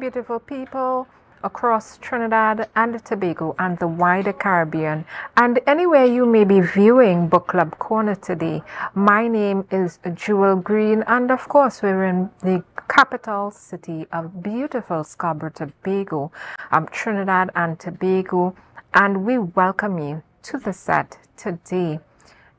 beautiful people across Trinidad and Tobago and the wider Caribbean, and anywhere you may be viewing Book Club Corner today. My name is Jewel Green, and of course we're in the capital city of beautiful Scarborough, Tobago, Trinidad and Tobago, and we welcome you to the set today.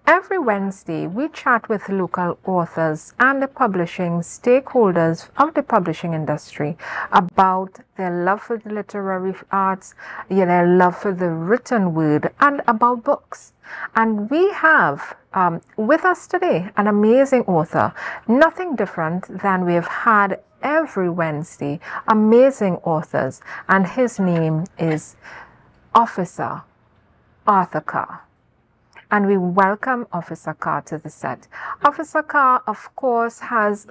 Every Wednesday, we chat with local authors and the publishing stakeholders of the publishing industry about their love for the literary arts, their love for the written word, and about books. And we have with us today an amazing author, nothing different than we've had every Wednesday, amazing authors, and his name is Officer Arthur Carr. And we welcome Officer Carr to the set. Officer Carr, of course, has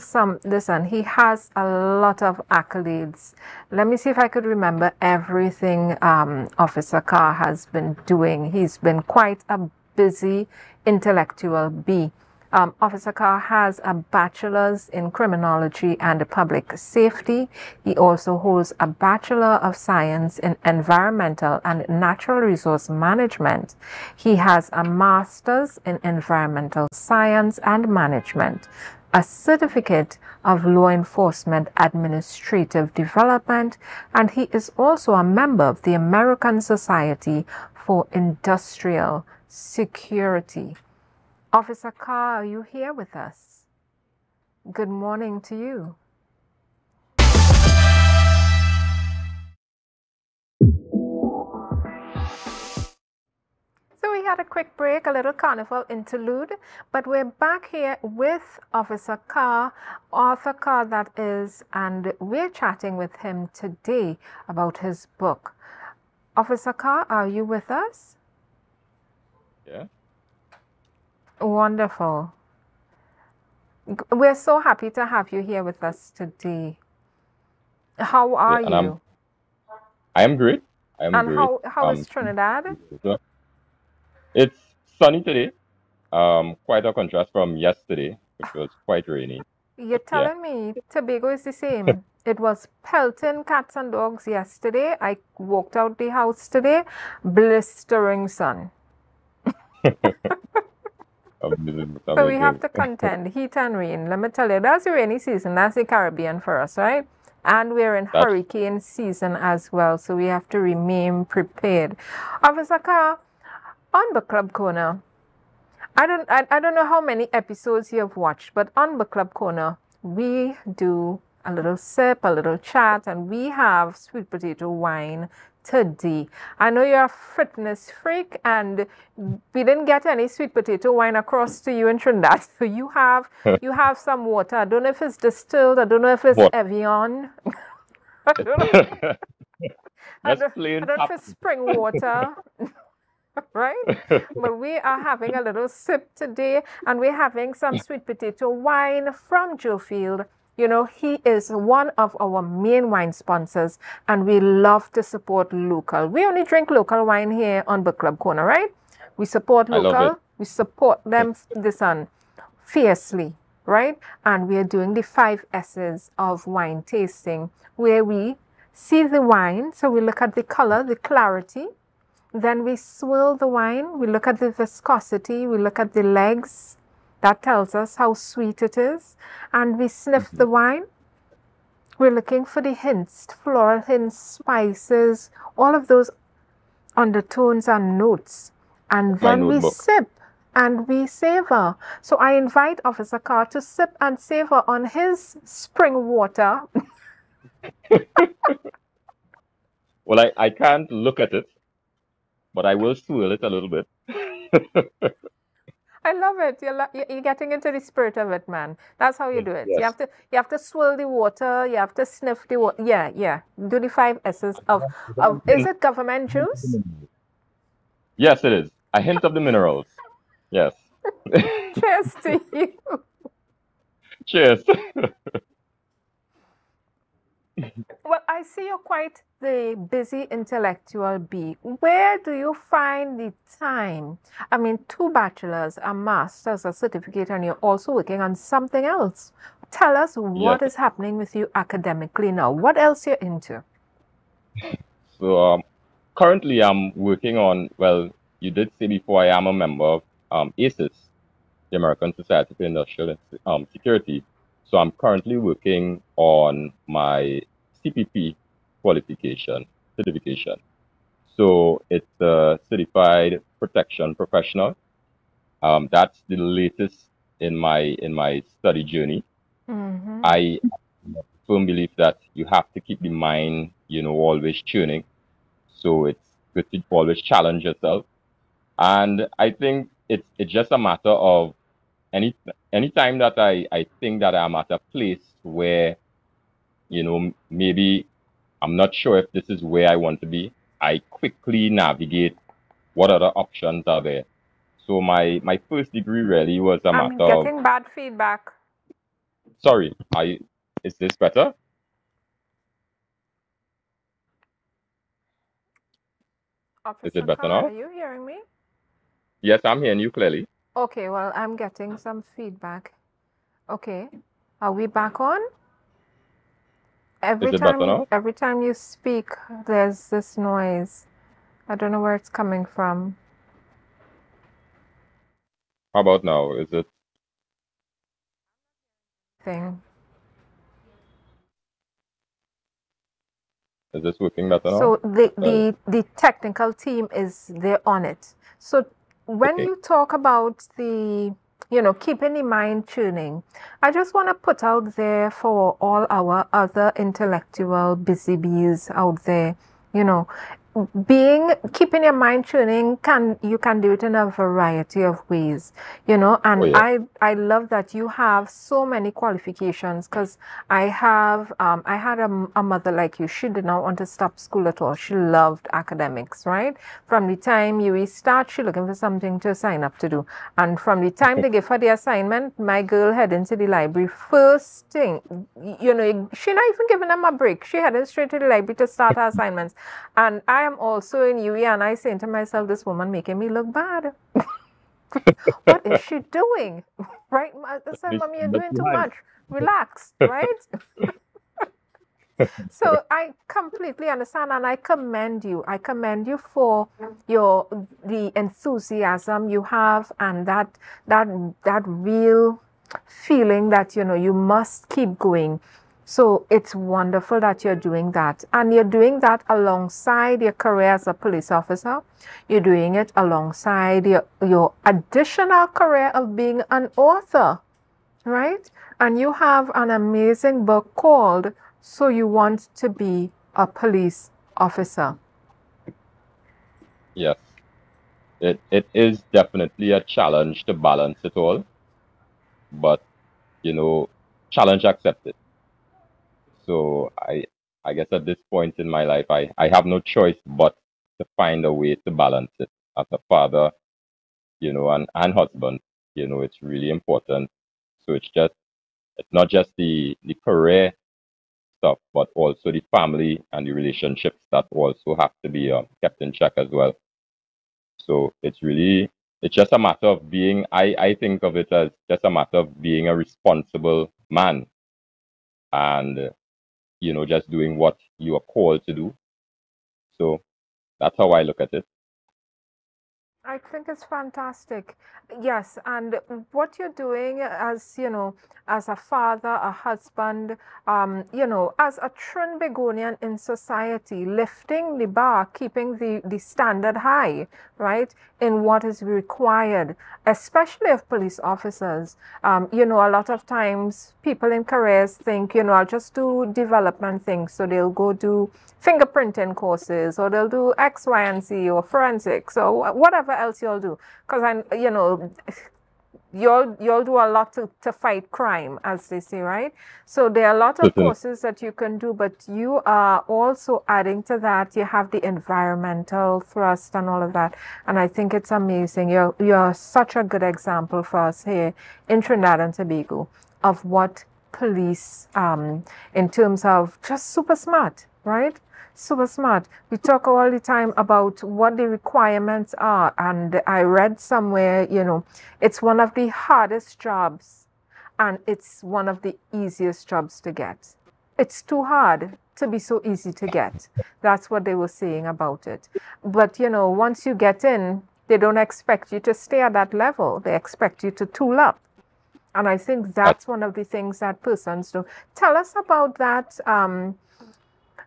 he has a lot of accolades. Let me see if I could remember everything Officer Carr has been doing. He's been quite a busy intellectual bee. Officer Carr has a bachelor's in criminology and public safety. He also holds a Bachelor of Science in environmental and natural resource management. He has a master's in environmental science and management, a certificate of law enforcement administrative development, and he is also a member of the American Society for Industrial Security. Officer Carr, are you here with us? Good morning to you. So we had a quick break, a little carnival interlude, but we're back here with Officer Carr, Arthur Carr that is, and we're chatting with him today about his book. Officer Carr, are you with us? Yeah. Wonderful. We're so happy to have you here with us today. How are you? I am great. Great. How is Trinidad? It's sunny today. Quite a contrast from yesterday, which was quite rainy. You're telling me Tobago is the same. It was pelting cats and dogs yesterday. I walked out the house today, blistering sun. So we have to contend heat and rain. Let me tell you, that's the rainy season. That's the Caribbean for us, right? And we're in hurricane season as well, so we have to remain prepared. Officer Carr, on Book Club Corner, I don't know how many episodes you have watched, but on Book Club Corner, we do a little sip, a little chat, and we have sweet potato wine today. I know you're a fitness freak, and we didn't get any sweet potato wine across to you in Trinidad, so you have some water. I don't know if it's distilled. I don't know if it's Evian. I don't know if it's spring water. Right? But we are having a little sip today, and we're having some sweet potato wine from Joe Field. You know, he is one of our main wine sponsors, and we love to support local. We only drink local wine here on Book Club Corner, right? We support local. We support them fiercely, right? And we are doing the 5 S's of wine tasting, where we see the wine. So we look at the color, the clarity. Then we swirl the wine. We look at the viscosity. We look at the legs. That tells us how sweet it is. And we sniff the wine. We're looking for the hints, floral hints, spices, all of those undertones and notes. And then we sip and we savor. So I invite Officer Carr to sip and savor on his spring water. Well, I can't look at it, but I will swirl it a little bit. I love it. You're getting into the spirit of it, man. That's how you do it. Yes. You have to swirl the water. You have to sniff the water. Yeah. Do the 5 S's of is it government juice? Yes, it is. A hint of the minerals. Yes. Cheers to you. Cheers. Well, I see you're quite the busy intellectual bee. Where do you find the time? I mean, 2 bachelors, a master's, a certificate, and you're also working on something else. tell us Yes. what is happening with you academically now. What else you're into? So currently I'm working on, well, you did say before, I am a member of ACES, the American Society for Industrial Security. So I'm currently working on my CPP qualification certification. So it's a certified protection professional. That's the latest in my study journey. Mm-hmm. I firm belief that you have to keep the mind, always tuning. So it's good to always challenge yourself. And I think it's just a matter of any time that I think that I'm at a place where, maybe I'm not sure if this is where I want to be, I quickly navigate what other options are there. So my first degree really was a I'm matter of, getting bad feedback. sorry, is this better? Is Officer it better Carr, are now? you hearing me? Yes, I'm hearing you clearly. Okay, well, I'm getting some feedback. Okay, are we back on? Is it better now? Every time you speak, there's this noise. I don't know where it's coming from. How about now? Thing. Is this working better now? So the, Well, the technical team is there on it. So when okay. you talk about the, keeping in mind tuning, I just want to put out there for all our other intellectual busy bees out there, you know, keeping your mind tuning, you can do it in a variety of ways, Oh and yeah. I love that you have so many qualifications, because I had a mother like you. She did not want to stop school at all. She loved academics, right? From the time you start, she looking for something to sign up to do, and from the time they give her the assignment, my girl head into the library first thing. She not even giving them a break. She heading straight to the library to start her assignments. And I am also in UE, and I saying to myself, this woman making me look bad. What is she doing? Right? I said, Mommy, you're doing too much. Relax, right? So I completely understand, and I commend you. I commend you for the enthusiasm you have, and that real feeling that you must keep going. So it's wonderful that you're doing that, and you're doing that alongside your career as a police officer. You're doing it alongside your additional career of being an author, right? And you have an amazing book called So You Want to Be a Police Officer. Yes. It is definitely a challenge to balance it all, but challenge accepted. So I guess at this point in my life, I have no choice but to find a way to balance it. As a father, and husband, it's really important. So it's not just the career stuff, but also the family and the relationships that also have to be kept in check as well. So it's just a matter of being, I think of it as just a matter of being a responsible man and, just doing what you are called to do. So that's how I look at it. I think it's fantastic. Yes, and what you're doing as, as a father, a husband, as a Trinbagonian in society, lifting the bar, keeping the standard high, right, in what is required, especially of police officers. A lot of times people in careers think, I'll just do development things. So they'll go do fingerprinting courses, or they'll do X, Y, and Z, or forensics, or whatever else you'll do. Because you'll do a lot to fight crime, as they say, right? So there are a lot of Certainly. courses that you can do, but you are also adding to that. You have the environmental thrust and all of that, and I think it's amazing. You're such a good example for us here in Trinidad and Tobago of what police, in terms of just super smart, right? Super smart. We talk all the time about what the requirements are, and I read somewhere, it's one of the hardest jobs and it's one of the easiest jobs to get. It's too hard to be so easy to get. That's what they were saying about it. But, once you get in, they don't expect you to stay at that level. They expect you to tool up. And I think that's one of the things that persons do. Tell us about that,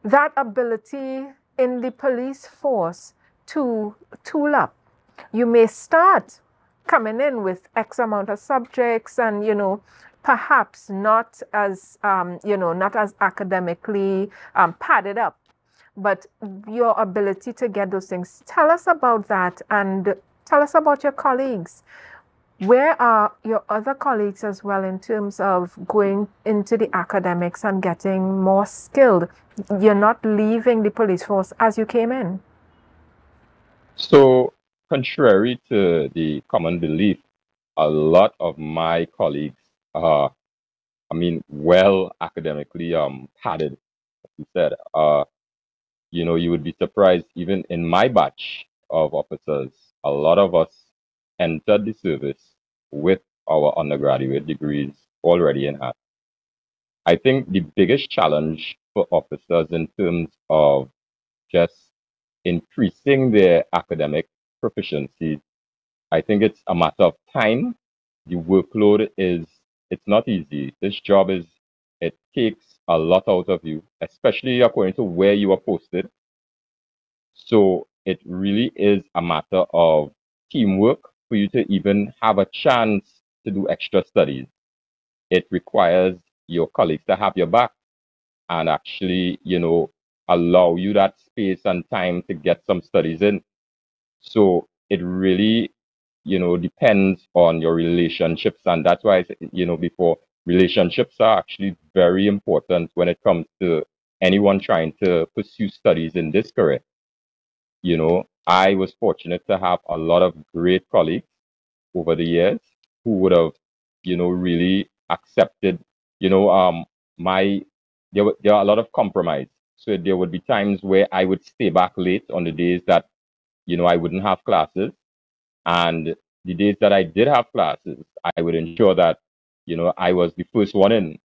that ability in the police force to tool up. You may start coming in with X amount of subjects and, perhaps not as, not as academically padded up, but your ability to get those things. Tell us about that and tell us about your colleagues. Where are your other colleagues as well in terms of going into the academics and getting more skilled? You're not leaving the police force as you came in. So, contrary to the common belief, a lot of my colleagues are, well academically padded, as you said. You would be surprised, even in my batch of officers, a lot of us entered the service with our undergraduate degrees already in hand. I think the biggest challenge for officers in terms of just increasing their academic proficiency, I think it's a matter of time. The workload it's not easy. This job it takes a lot out of you, especially according to where you are posted. So it really is a matter of teamwork for you to even have a chance to do extra studies. It requires your colleagues to have your back and actually, allow you that space and time to get some studies in. So it really, depends on your relationships. And that's why, before, relationships are actually very important when it comes to anyone trying to pursue studies in this career. I was fortunate to have a lot of great colleagues over the years who would have, really accepted, there are a lot of compromise. So there would be times where I would stay back late on the days that, I wouldn't have classes. And the days that I did have classes, I would ensure that, I was the first one in.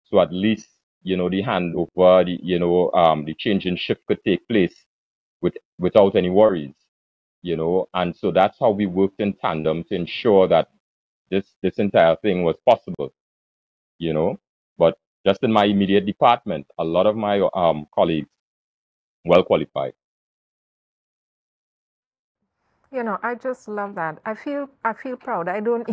So at least, the handover, the change in shift could take place without any worries, and so that's how we worked in tandem to ensure that this entire thing was possible, but just in my immediate department, a lot of my colleagues well qualified. I just love that. I feel proud. I don't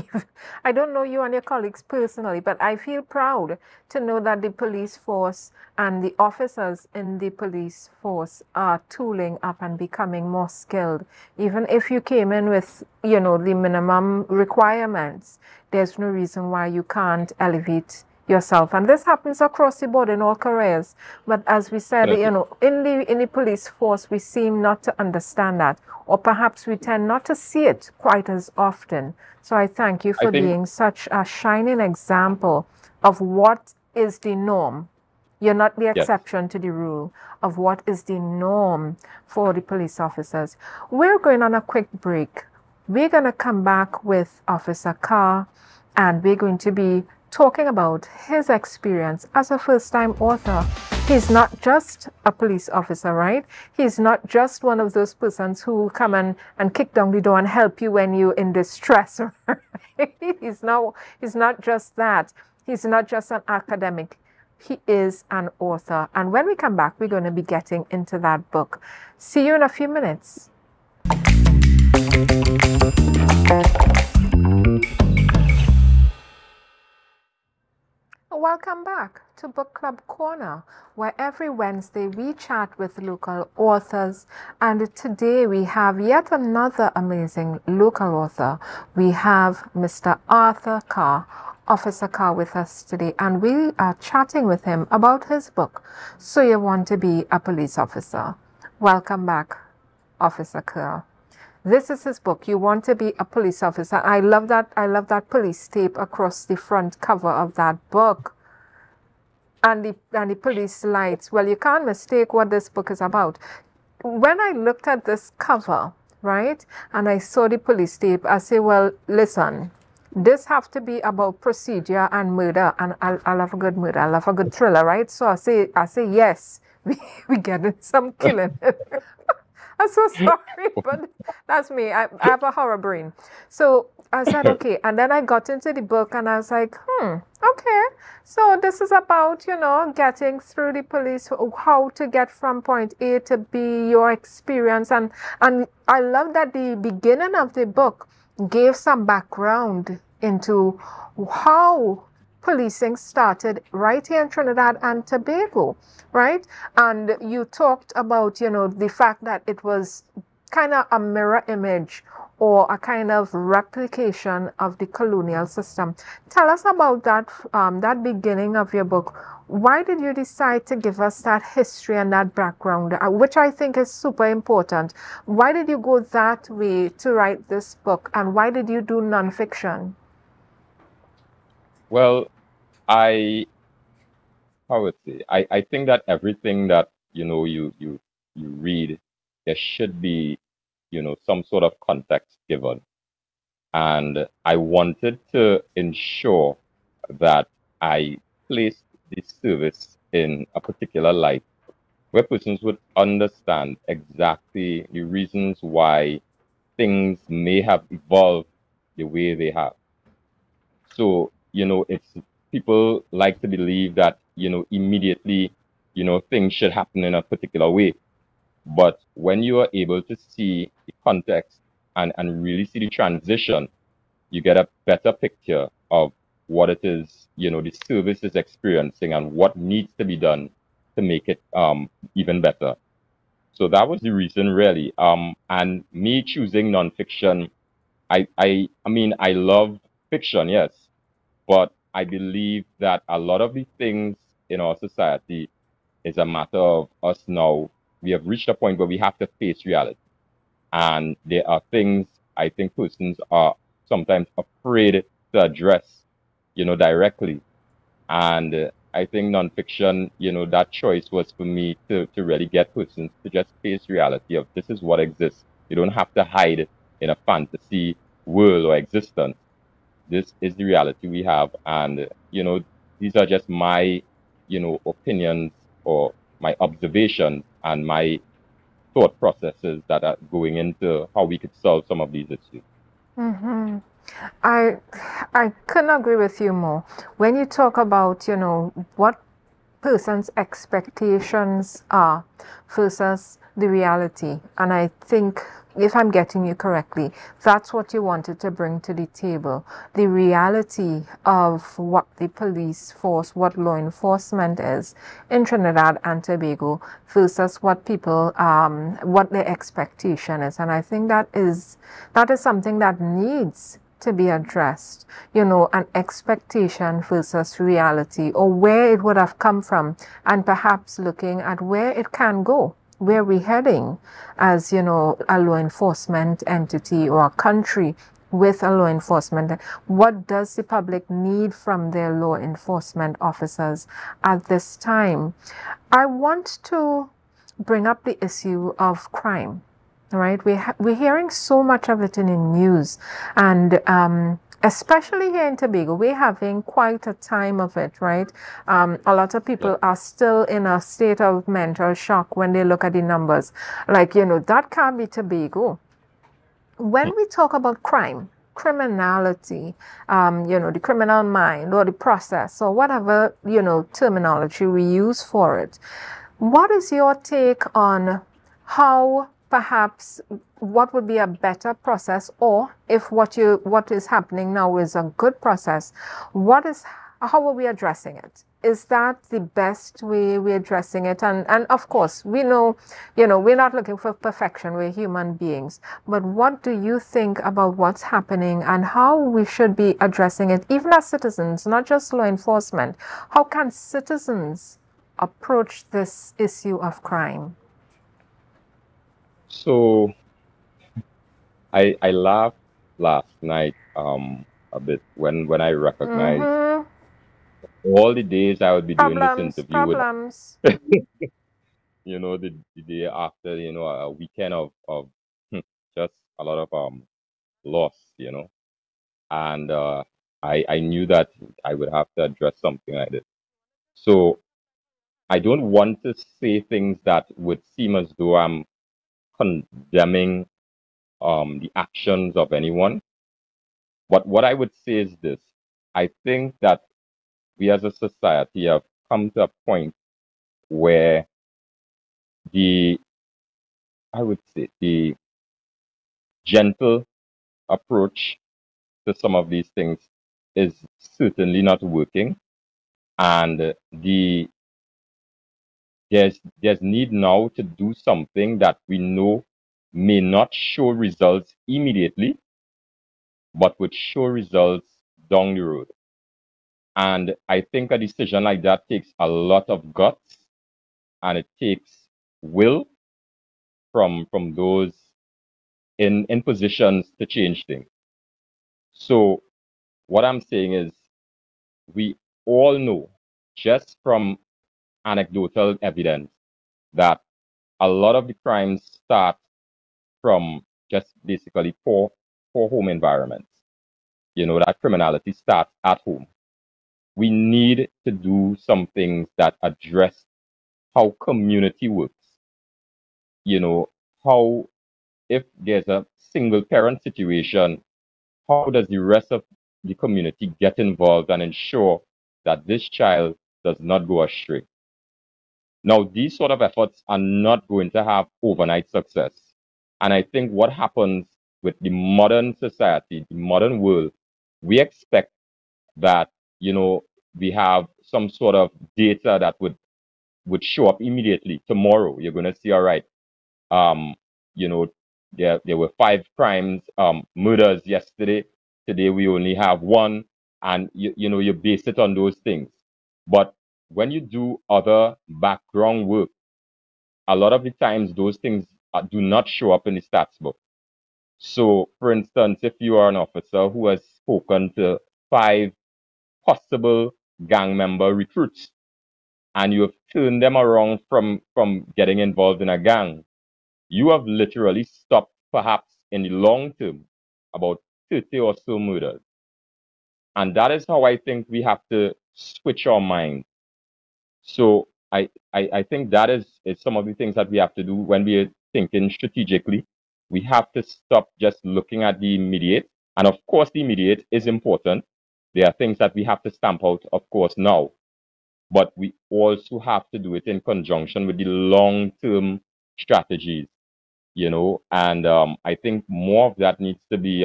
know you and your colleagues personally, but I feel proud to know that the police force and the officers in the police force are tooling up and becoming more skilled. Even if you came in with, the minimum requirements, there's no reason why you can't elevate yourself. And this happens across the board in all careers. But as we said, in the police force, we seem not to understand that, or perhaps we tend not to see it quite as often. So I thank you for being such a shining example of what is the norm. You're not the exception to the rule of what is the norm for the police officers. We're going on a quick break. We're going to come back with Officer Carr, and we're going to be talking about his experience as a first-time author. He's not just a police officer, right? He's not just one of those persons who come and kick down the door and help you when you're in distress. Right? He's not just that. He's not just an academic. He is an author. And when we come back, we're going to be getting into that book. See you in a few minutes. Welcome back to Book Club Corner, where every Wednesday we chat with local authors, and today we have yet another amazing local author. We have Mr. Arthur Carr, Officer Carr, with us today, and we are chatting with him about his book, So You Want to Be a Police Officer. Welcome back, Officer Carr. This is his book, You Want to Be a Police Officer. I love that. I love that police tape across the front cover of that book. And the police lights. Well, you can't mistake what this book is about. When I looked at this cover, right, and I saw the police tape, I say, well, listen, this have to be about procedure and murder, and I love a good murder. I love a good thriller, right? So I say yes. We get in some killing. I'm so sorry, but that's me. I have a horror brain. So I said, okay. And then I got into the book and I was like, okay. So this is about, getting through the police, how to get from point A to B, your experience. And I love that the beginning of the book gave some background into how policing started right here in Trinidad and Tobago, right? And you talked about, the fact that it was kind of a mirror image or a kind of replication of the colonial system. Tell us about that beginning of your book. Why did you decide to give us that history and that background, which I think is super important? Why did you go that way to write this book, and why did you do nonfiction? Well, I how would say I think that everything that you read, there should be some sort of context given, and I wanted to ensure that I placed the service in a particular light where persons would understand exactly the reasons why things may have evolved the way they have. So, it's people like to believe that, immediately, things should happen in a particular way. But when you are able to see the context and really see the transition, you get a better picture of what it is, the service is experiencing and what needs to be done to make it even better. So that was the reason really. And me choosing nonfiction, I mean, I love fiction, yes, but I believe that a lot of the things in our society is a matter of us now. We have reached a point where we have to face reality. And there are things I think persons are sometimes afraid to address, directly. And I think nonfiction, that choice was for me to really get persons to just face reality of this is what exists. You don't have to hide in a fantasy world or existence. This is the reality we have. And, these are just my, opinions or my observations and my thought processes that are going into how we could solve some of these issues. Mm-hmm. I I couldn't agree with you more. When you talk about, what person's expectations are versus the reality. And I think, if I'm getting you correctly, that's what you wanted to bring to the table. The reality of what the police force, what law enforcement is in Trinidad and Tobago versus what people, what their expectation is. And I think that is something that needs to be addressed, an expectation versus reality, or where it would have come from, and perhaps looking at where it can go, where we're heading as, a law enforcement entity or a country with a law enforcement. What does the public need from their law enforcement officers at this time? I want to bring up the issue of crime. Right, we're hearing so much of it in the news, and especially here in Tobago, we're having quite a time of it. Right, a lot of Yeah. people are still in a state of mental shock when they look at the numbers. Like, that can't be Tobago. When we talk about crime, criminality, the criminal mind or the process or whatever, terminology we use for it, what is your take on how perhaps what would be a better process, or if what is happening now is a good process, how are we addressing it? Is that the best way we're addressing it? And of course, we know, we're not looking for perfection. We're human beings. But what do you think about what's happening and how we should be addressing it, even as citizens, not just law enforcement? How can citizens approach this issue of crime? So I laughed last night a bit when I recognized Mm-hmm. all the days I would be doing this Problems, interview with, problems. the day after, a weekend of just a lot of loss. and I knew that I would have to address something like this. So I don't want to say things that would seem as though I'm condemning the actions of anyone. But what I would say is this: I think that we as a society have come to a point where the, I would say, the gentle approach to some of these things is certainly not working, and there's need now to do something that we know may not show results immediately, but would show results down the road. And I think a decision like that takes a lot of guts, and it takes will from those in positions to change things. So what I'm saying is, we all know just from anecdotal evidence that a lot of the crimes start from just basically poor home environments. That criminality starts at home. We need to do some things that address how community works. How, if there's a single parent situation, how does the rest of the community get involved and ensure that this child does not go astray? Now, these sort of efforts are not going to have overnight success. And I think what happens with the modern society, the modern world, we expect that, we have some sort of data that would show up immediately. Tomorrow, you're going to see, all right, um, you know, there were 5 crimes, murders yesterday. Today we only have 1, and you base it on those things. But when you do other background work, a lot of the times those things do not show up in the stats book. So, for instance, if you are an officer who has spoken to 5 possible gang member recruits, and you have turned them around from getting involved in a gang, you have literally stopped, perhaps in the long term, about 30 or so murders. And that is how I think we have to switch our mind. So I think that is some of the things that we have to do when we are thinking strategically. We have to stop just looking at the immediate. And of course, the immediate is important. There are things that we have to stamp out, of course, now. But we also have to do it in conjunction with the long-term strategies, and I think more of that needs to be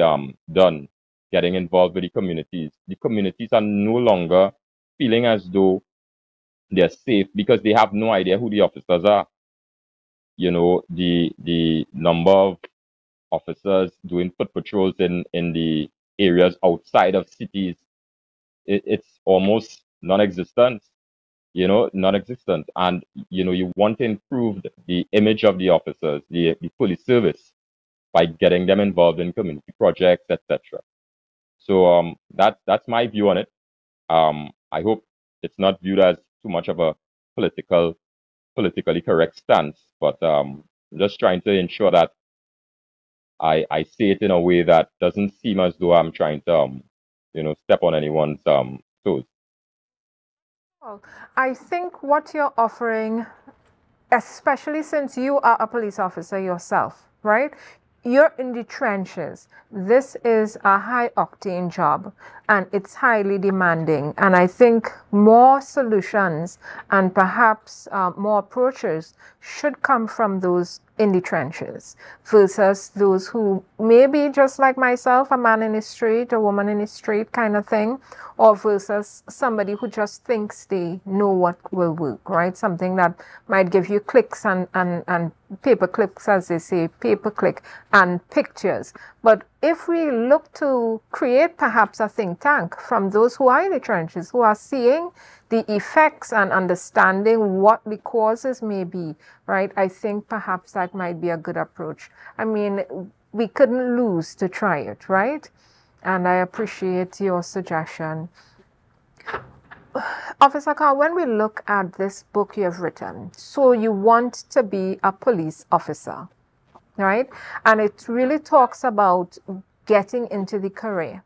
done, getting involved with the communities. The communities are no longer feeling as though they're safe because they have no idea who the officers are. The number of officers doing foot patrols in the areas outside of cities, it's almost non-existent. Non-existent. And you want to improve the image of the officers, the police service, by getting them involved in community projects, etc. So that's my view on it. I hope it's not viewed as too much of a politically correct stance, but I'm just trying to ensure that I say it in a way that doesn't seem as though I'm trying to step on anyone's toes. Well, I think what you're offering, especially since you are a police officer yourself, right? You're in the trenches. This is a high octane job and it's highly demanding. And I think more solutions and perhaps more approaches should come from those in the trenches versus those who may be just like myself, a man in the street, a woman in the street kind of thing, or versus somebody who just thinks they know what will work, right? Something that might give you clicks and paper clicks, as they say, pay per click and pictures. But if we look to create perhaps a think tank from those who are in the trenches, who are seeing the effects and understanding what the causes may be, right? I think perhaps that might be a good approach. I mean, we couldn't lose to try it, right? And I appreciate your suggestion. Officer Carr, when we look at this book you have written, so you want to be a police officer, right? And it really talks about getting into the career.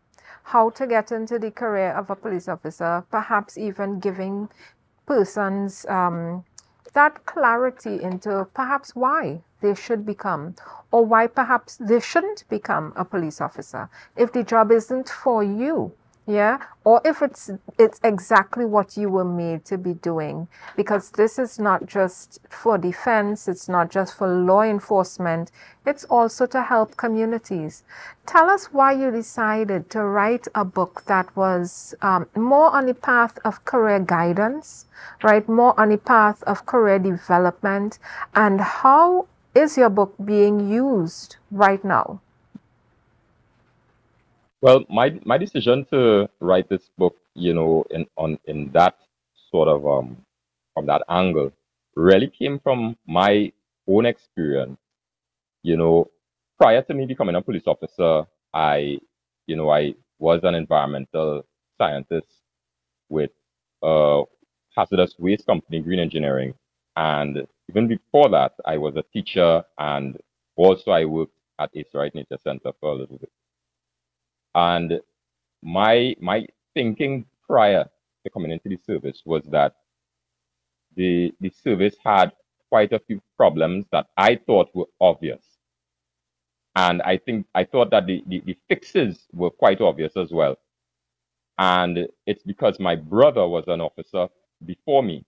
how to get into the career of a police officer, perhaps even giving persons that clarity into perhaps why they should become, or why perhaps they shouldn't become a police officer if the job isn't for you. Yeah, or if it's exactly what you were made to be doing, because this is not just for defense, it's not just for law enforcement, it's also to help communities. Tell us why you decided to write a book that was more on the path of career guidance, right? More on the path of career development, and how is your book being used right now? Well, my decision to write this book, in that sort of from that angle, really came from my own experience. You know, prior to me becoming a police officer, I was an environmental scientist with a hazardous waste company, Green Engineering, and even before that, I was a teacher, and also I worked at S2.E11 Nature Center for a little bit. And my thinking prior to coming into the service was that the service had quite a few problems that I thought were obvious. And I thought that the fixes were quite obvious as well. And it's because my brother was an officer before me,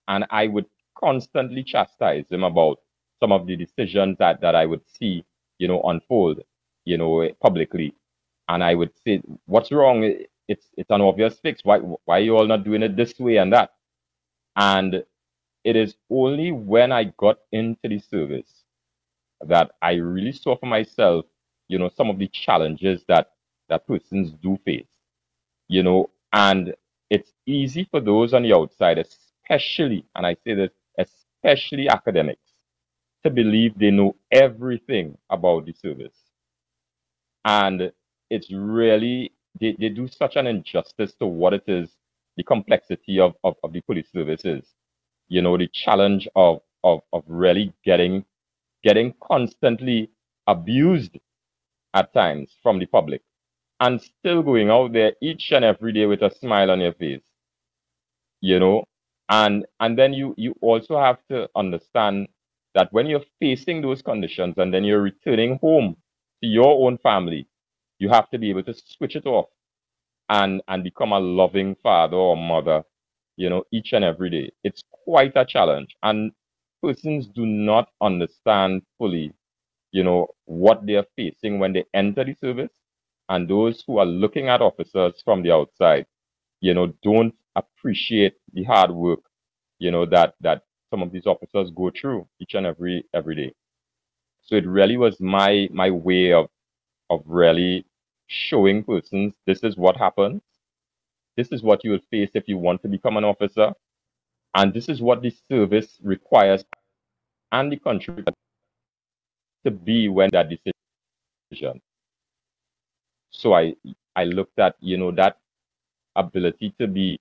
and I would constantly chastise him about some of the decisions that I would see, unfold, publicly. And I would say, "What's wrong? It's an obvious fix. Why are you all not doing it this way and that?" And it is only when I got into the service that I really saw for myself, some of the challenges that persons do face, and it's easy for those on the outside, especially, and I say this, especially academics, to believe they know everything about the service. And it's really, they do such an injustice to what it is, the complexity of the police services, the challenge of really getting constantly abused at times from the public, and still going out there each and every day with a smile on your face, you know and then you also have to understand that when you're facing those conditions and then you're returning home to your own family, you have to be able to switch it off and become a loving father or mother, each and every day. It's quite a challenge, and persons do not understand fully, what they're facing when they enter the service. And those who are looking at officers from the outside, don't appreciate the hard work, that some of these officers go through each and every day. So it really was my way of really showing persons this is what happens, this is what you will face if you want to become an officer, and this is what the service requires and the country to be when that decision. So I looked at, that ability to be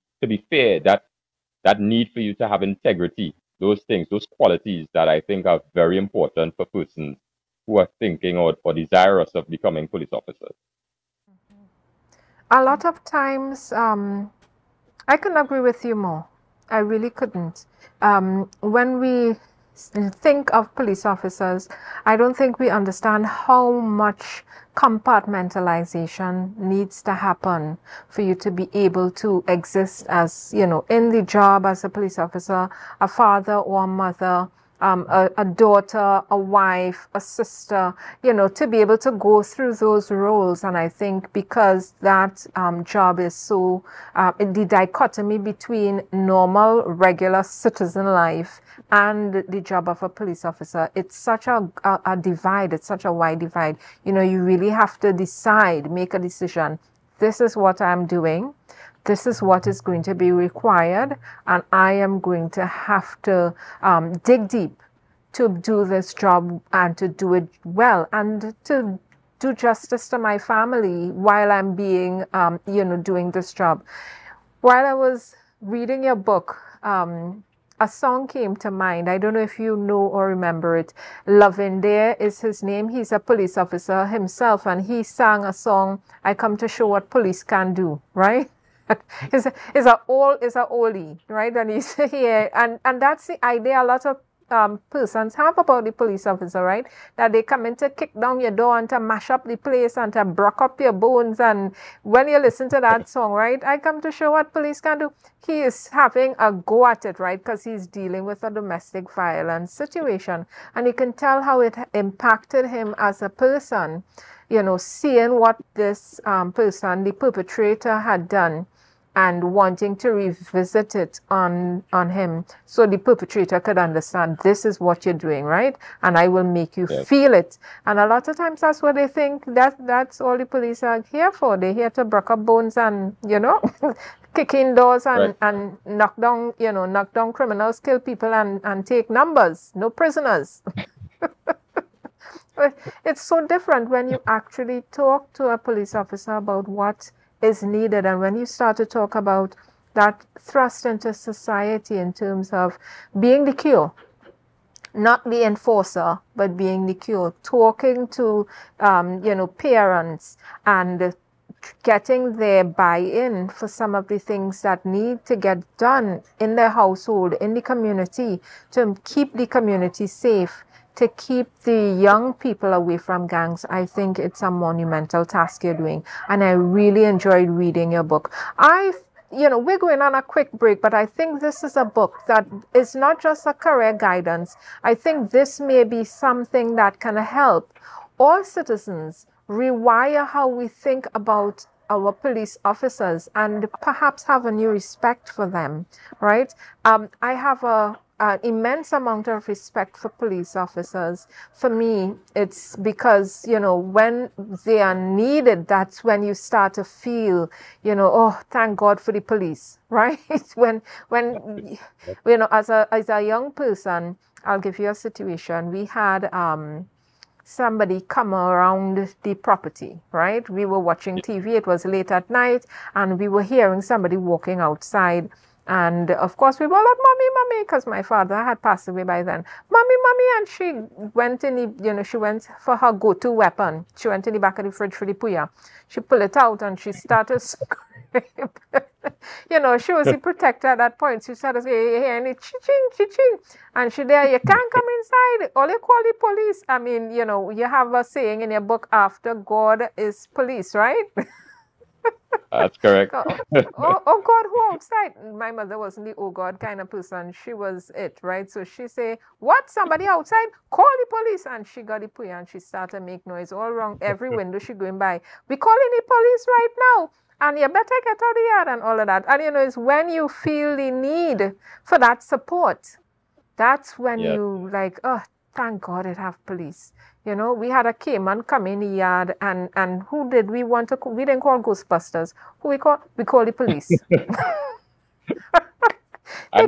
fair, that need for you to have integrity, those things, those qualities that I think are very important for persons who are thinking or desirous of becoming police officers. A lot of times, I couldn't agree with you more. I really couldn't. When we think of police officers, I don't think we understand how much compartmentalization needs to happen for you to be able to exist as, in the job as a police officer, a father or a mother, a daughter, a wife, a sister, to be able to go through those roles. And I think because that job is so, the dichotomy between normal, regular citizen life and the job of a police officer, it's such a divide, it's such a wide divide. You really have to decide, make a decision. This is what I'm doing. This is what is going to be required, and I am going to have to dig deep to do this job and to do it well and to do justice to my family while I'm being, doing this job. While I was reading your book, a song came to mind. I don't know if you know or remember it. Lavinder is his name. He's a police officer himself, and he sang a song, I Come to Show What Police Can Do, right? It's a oldie, right? And he's here, and that's the idea a lot of persons have about the police officer, right? That they come in to kick down your door and to mash up the place and to break up your bones. And when you listen to that song, right, I come to show what police can do. He is having a go at it, right? Because he's dealing with a domestic violence situation. And you can tell how it impacted him as a person, you know, seeing what this person, the perpetrator, had done and wanting to revisit it on him so the perpetrator could understand this is what you're doing, right? And I will make you feel it. And a lot of times that's what they think, that's all the police are here for. They're here to break up bones and, you know, kick in doors and, and knock down criminals, kill people and take numbers, no prisoners. It's so different when you actually talk to a police officer about what is needed, and when you start to talk about that thrust into society in terms of being the cure, not the enforcer, but being the cure, talking to parents and getting their buy-in for some of the things that need to get done in their household, in the community, to keep the community safe, to keep the young people away from gangs. I think it's a monumental task you're doing. And I really enjoyed reading your book. We're going on a quick break, but I think this is a book that is not just a career guidance. I think this may be something that can help all citizens rewire how we think about our police officers and perhaps have a new respect for them, right? I have an immense amount of respect for police officers. For me, it's because, when they are needed, that's when you start to feel, oh, thank God for the police, right? when as a young person, I'll give you a situation. We had somebody come around the property, right? We were watching TV. It was late at night, and we were hearing somebody walking outside. And of course, we were like, "Mommy, mommy," because my father had passed away by then. "Mommy, mommy," and she went in she went for her go-to weapon. She went in the back of the fridge for the puya. She pulled it out and she started screaming. She was the protector at that point. She started saying, "Ching, ching," and she there, "You can't come inside. Only call the police." I mean, you have a saying in your book, "After God is police," right? That's correct. oh God, who outside? My mother wasn't the oh God kind of person. She was it, right? So she say, "What? Somebody outside? Call the police!" And she got the puya and she started to make noise all around every window she going by. "We calling the police right now, and you better get out of the yard," and all of that. And it's when you feel the need for that support, that's when you like, oh, thank God it have police. We had a Cayman come in the yard, and who did we want to call? We didn't call Ghostbusters. Who we call? We call the police. They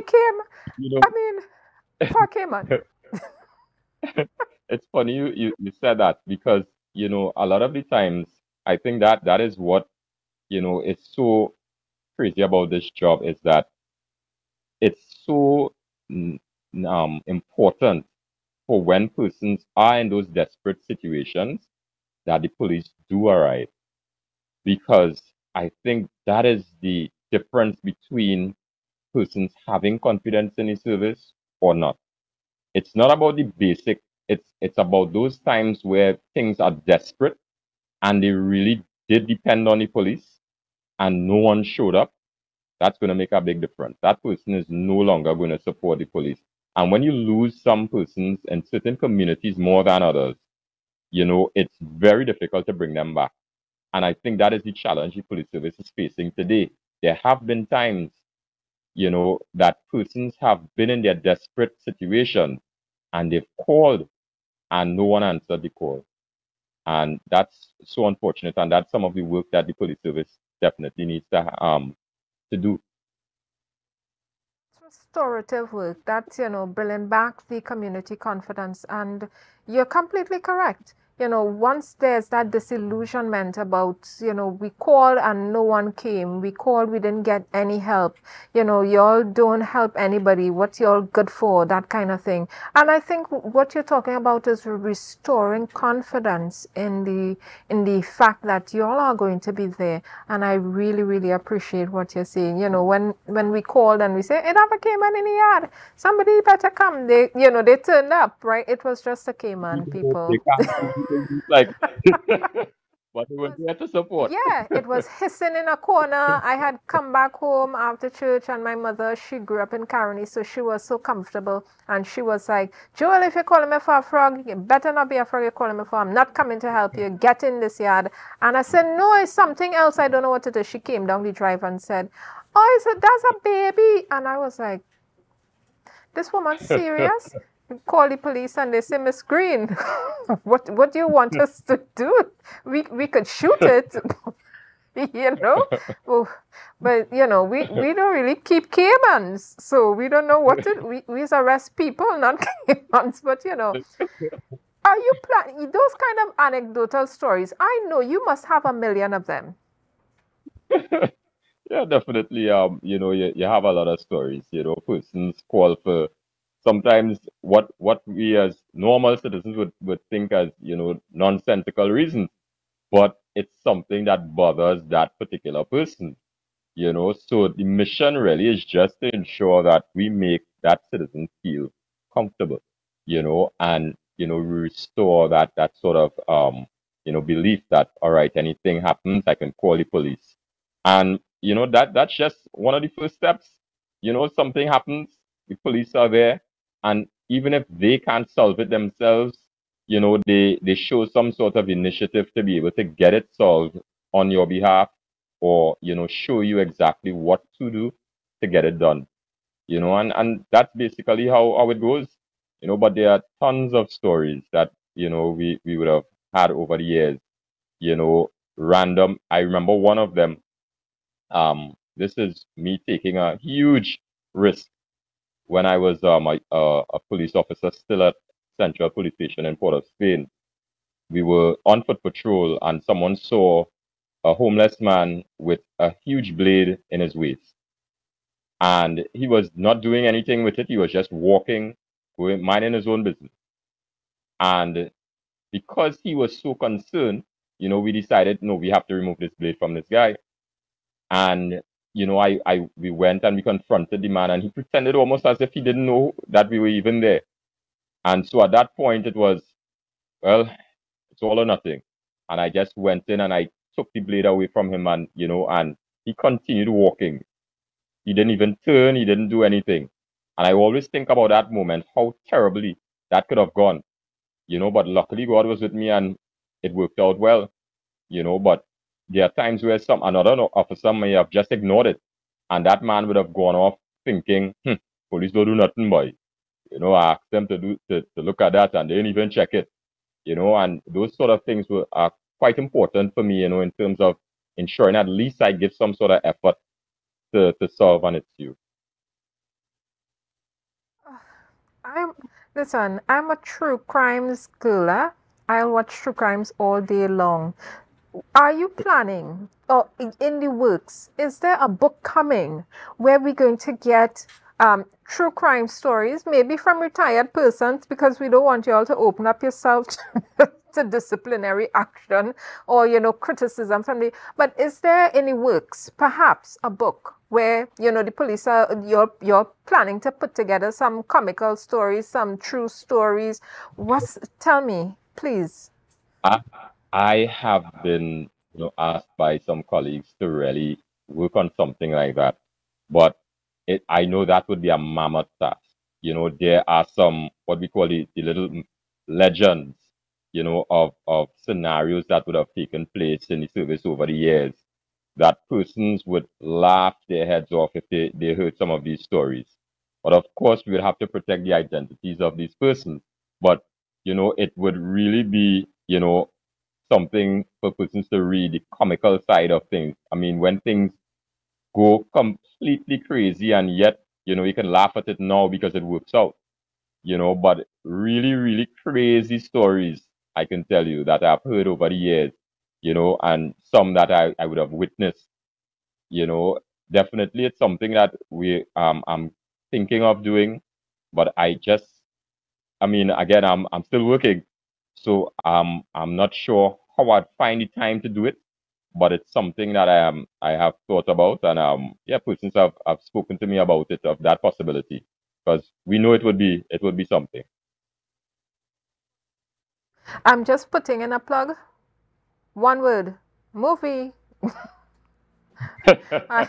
came. I mean, poor Cayman. It's funny you said that because, a lot of the times I think that is what, is so crazy about this job is that it's so important for when persons are in those desperate situations that the police do arrive. Because I think that is the difference between persons having confidence in the service or not. It's not about the basic, it's about those times where things are desperate and they really did depend on the police and no one showed up. That's going to make a big difference. That person is no longer going to support the police. And when you lose some persons in certain communities more than others, it's very difficult to bring them back. And I think that is the challenge the police service is facing today. There have been times, that persons have been in their desperate situation and they've called and no one answered the call. And that's so unfortunate. And that's some of the work that the police service definitely needs to do. Restorative work. That's, bringing back the community confidence. And you're completely correct. once there's that disillusionment about, we called and no one came, we called, we didn't get any help, y'all don't help anybody, what y'all good for, that kind of thing. And I think what you're talking about is restoring confidence in the fact that y'all are going to be there. And I really, really appreciate what you're saying. When we called and we say, it never came in the yard, somebody better come. They turned up, right? It was just a Cayman, They people. can't see you, like, but they It were was, there to support. yeah, it was hissing in a corner. I had come back home after church, and my mother, she grew up in Caroni, so she was so comfortable. And she was like, Joel, if you're calling me for a frog, you better not be a frog you're calling me for. I'm not coming to help you. Get in this yard. And I said, no, it's something else. I don't know what it is. She came down the drive and said, oh, that's a baby. And I was like, this woman's serious? Call the police and they say, Miss Green, what do you want us to do? We could shoot it, you know. Oh, but we don't really keep caimans, so we don't know what to. We arrest people, not caimans. But are you planning those kind of anecdotal stories? I know you must have a million of them. Yeah, definitely. You have a lot of stories. Persons call for sometimes what we as normal citizens would think as nonsensical reasons, but it's something that bothers that particular person. So the mission really is just to ensure that we make that citizen feel comfortable, and restore that sort of belief that, all right, anything happens, I can call the police. And that's just one of the first steps. Something happens, the police are there, and even if they can't solve it themselves, they show some sort of initiative to be able to get it solved on your behalf, or show you exactly what to do to get it done. And that's basically how it goes. But there are tons of stories that we would have had over the years. Random. I remember one of them. This is me taking a huge risk when I was a police officer still at Central Police Station in Port of Spain. We were on foot patrol and someone saw a homeless man with a huge blade in his waist. And he was not doing anything with it. He was just walking, going, minding his own business. And because he was so concerned, we decided, no, we have to remove this blade from this guy. And we went and we confronted the man, and he pretended almost as if he didn't know that we were even there. And so at that point, it was, well, it's all or nothing. And I just went in and I took the blade away from him, and and he continued walking. He didn't even turn, he didn't do anything. And I always think about that moment, how terribly that could have gone. But luckily God was with me and it worked out well. But there are times where another officer may have just ignored it, and that man would have gone off thinking, police don't do nothing, boy. I asked them to look at that and they didn't even check it. And those sort of things are quite important for me, in terms of ensuring at least I give some sort of effort to solve an issue. I'm Listen, I'm a true crimes girl. I'll watch true crimes all day long. Are you planning, or in the works, is there a book coming where we're going to get true crime stories, maybe from retired persons, because we don't want you all to open up yourself to disciplinary action or, criticism from the. But is there any works, perhaps a book where, the police you're planning to put together some comical stories, some true stories? Tell me, please. I, I have been, asked by some colleagues to really work on something like that, but I know that would be a mammoth task. There are some what we call the little legends, of scenarios that would have taken place in the service over the years, that persons would laugh their heads off if they heard some of these stories. But of course, we would have to protect the identities of these persons. But, it would really be, something for persons to read, the comical side of things. I mean, when things go completely crazy and yet, you can laugh at it now because it works out, but really, really crazy stories. I can tell you, that I've heard over the years, and some that I would have witnessed, you know. Definitely it's something that I'm thinking of doing, but I mean, again, I'm still working, so I'm not sure how I'd find the time to do it, but it's something that I have thought about, and yeah, persons have spoken to me about it, of that possibility, because we know it would be something. I'm just putting in a plug. One word, movie. I,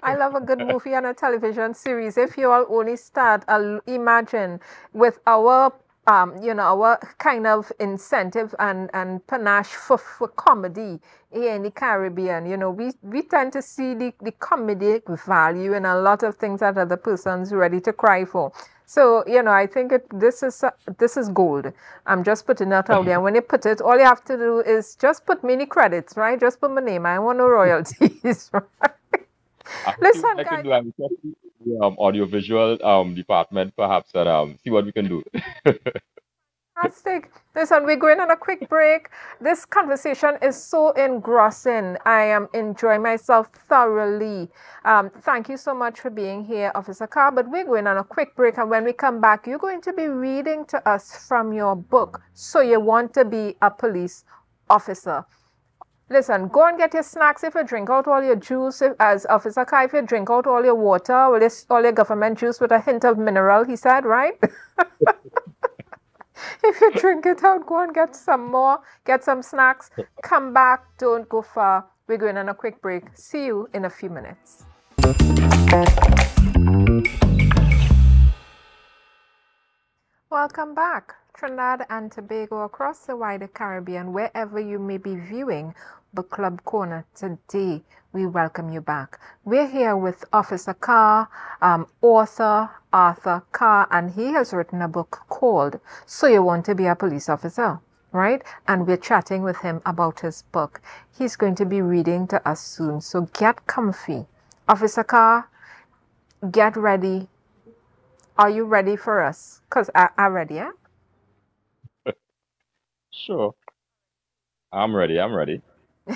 I love a good movie and a television series. If you all only start, imagine with our, our kind of incentive and panache for comedy here in the Caribbean. We tend to see the comedic value in a lot of things that other person's ready to cry for. So, I think this is gold. I'm just putting that out there. And when you put it, all you have to do is just put mini credits, right? Just put my name. I want no royalties, right? I'll see what Listen, I can guys. do. I'm talking to the audiovisual department, perhaps, and see what we can do. Fantastic. Listen, we're going on a quick break. This conversation is so engrossing. I am enjoying myself thoroughly. Thank you so much for being here, Officer Carr. But we're going on a quick break, and when we come back, you're going to be reading to us from your book, So You Want to Be a Police Officer. Listen, go and get your snacks. If you drink out all your juice, as Officer Carr, if you drink out all your water, all your government juice with a hint of mineral, he said, right? If you drink it out, go and get some more, get some snacks, come back, don't go far. We're going on a quick break. See you in a few minutes. Welcome back, Trinidad and Tobago, across the wider Caribbean, wherever you may be viewing Book Club Corner today. We welcome you back. We're here with Officer Carr, author Arthur Carr, and he has written a book called So You Want to Be a Police Officer, right? And we're chatting with him about his book. He's going to be reading to us soon, so get comfy. Officer Carr, get ready. Are you ready for us? Because I'm ready, yeah? Sure, I'm ready. I'm ready. So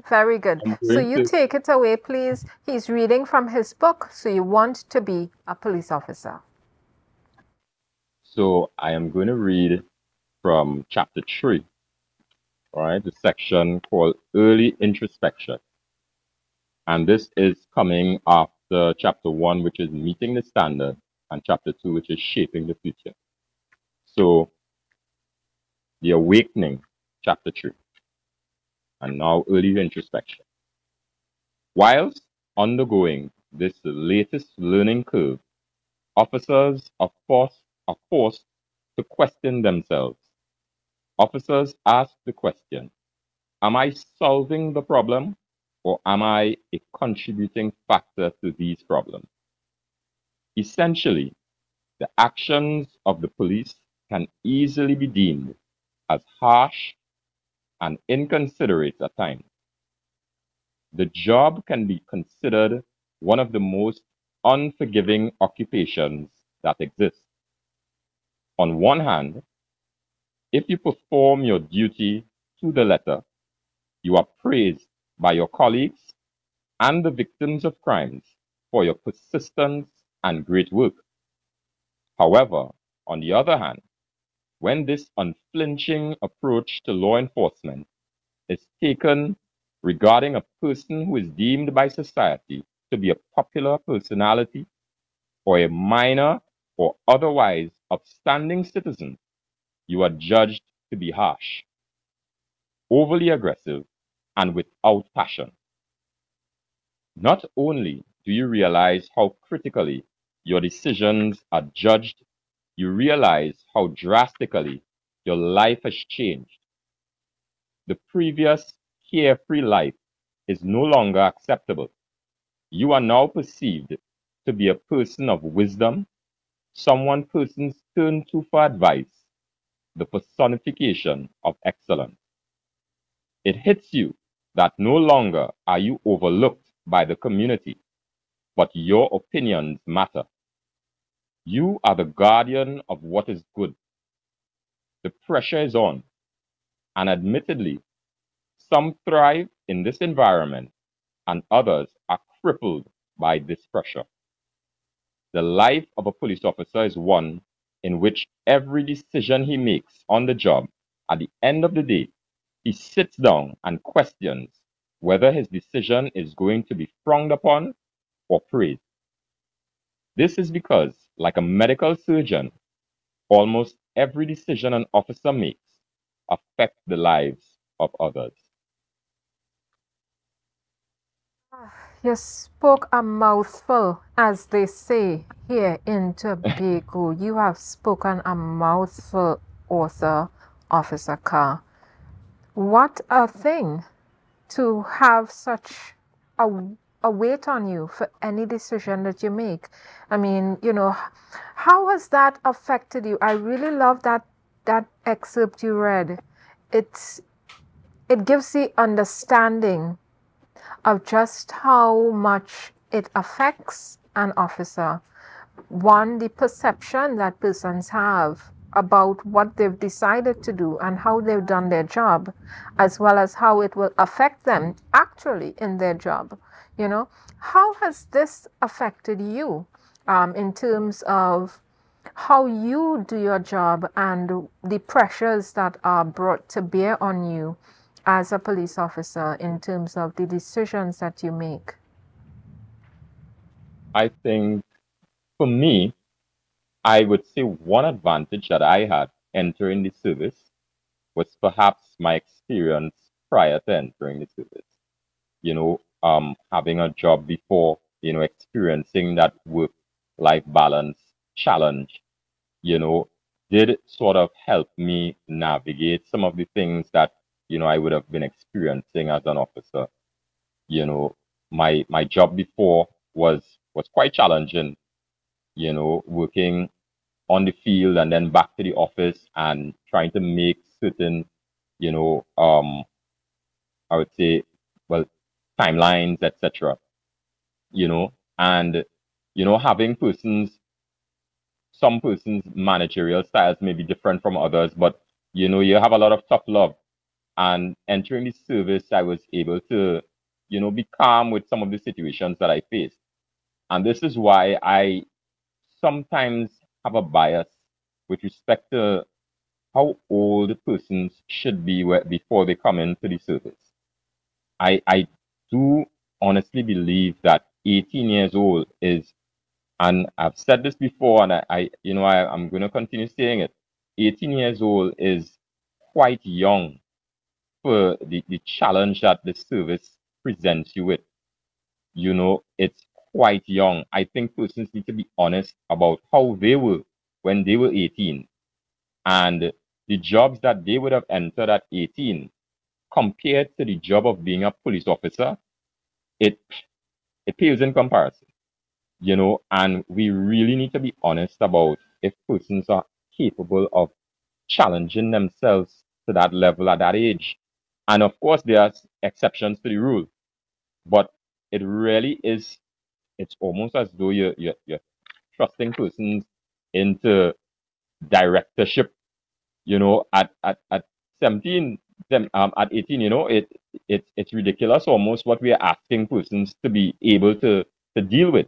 Very good. I'm So going you to. take it away, please. He's reading from his book, So You Want to Be a Police Officer. So I am going to read from chapter 3, all right, the section called Early Introspection. And this is coming after chapter 1, which is Meeting the Standard, and chapter 2, which is Shaping the Future. So, The Awakening, chapter 3, and now Early Introspection. Whilst undergoing this latest learning curve, officers are forced to question themselves. Officers ask the question, am I solving the problem, or am I a contributing factor to these problems? Essentially, the actions of the police can easily be deemed as harsh and inconsiderate at times. The job can be considered one of the most unforgiving occupations that exist. On one hand, if you perform your duty to the letter, you are praised by your colleagues and the victims of crimes for your persistence and great work. However, on the other hand, when this unflinching approach to law enforcement is taken regarding a person who is deemed by society to be a popular personality or a minor or otherwise upstanding citizen, you are judged to be harsh, overly aggressive, and without passion. Not only do you realize how critically your decisions are judged, you realize how drastically your life has changed. The previous carefree life is no longer acceptable. You are now perceived to be a person of wisdom, someone persons turn to for advice, the personification of excellence. It hits you that no longer are you overlooked by the community, but your opinions matter. You are the guardian of what is good, The pressure is on. And admittedly, some thrive in this environment and others are crippled by this pressure. The life of a police officer is one in which every decision he makes on the job, at the end of the day, he sits down and questions whether his decision is going to be frowned upon or praised. This is because, like a medical surgeon, almost every decision an officer makes affects the lives of others. You spoke a mouthful, as they say here in Tobago. You have spoken a mouthful, author Officer Carr. What a thing to have such a, a weight on you for any decision that you make. I mean, how has that affected you? I really love that excerpt you read. It gives the understanding of just how much it affects an officer. One, the perception that persons have about what they've decided to do and how they've done their job, as well as how it will affect them actually in their job. How has this affected you in terms of how you do your job and the pressures that are brought to bear on you as a police officer in terms of the decisions that you make? I think for me, I would say one advantage that I had entering the service was perhaps my experience prior to entering the service. Having a job before, experiencing that work-life balance challenge, did sort of help me navigate some of the things that, I would have been experiencing as an officer. My job before was quite challenging, working on the field and then back to the office and trying to make certain, you know, um, I would say, well, timelines, etc. And having some persons' managerial styles may be different from others, but you have a lot of tough love. And entering the service, I was able to, be calm with some of the situations that I faced. And this is why I sometimes have a bias with respect to how old persons should be before they come into the service. I do honestly believe that 18 years old is, and I've said this before, and I'm going to continue saying it. 18 years old is quite young for the challenge that the service presents you with. It's quite young. I think persons need to be honest about how they were when they were 18 and the jobs that they would have entered at 18 compared to the job of being a police officer. It pales in comparison, and we really need to be honest about if persons are capable of challenging themselves to that level at that age. And of course, there are exceptions to the rule, but it really is, it's almost as though you're trusting persons into directorship, at 17, at 18, it's ridiculous almost what we are asking persons to be able to deal with,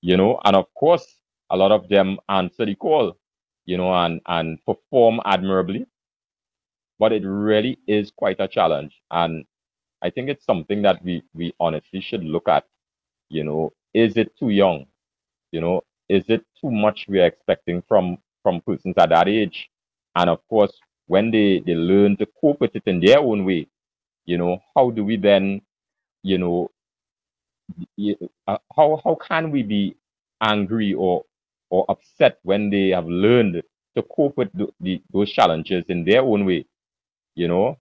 and of course, a lot of them answer the call, and perform admirably, but it really is quite a challenge. And I think it's something that we honestly should look at, is it too young? Is it too much we are expecting from persons at that age? And of course, when they learn to cope with it in their own way, how do we then, you know, how can we be angry or upset when they have learned to cope with those challenges in their own way, you know?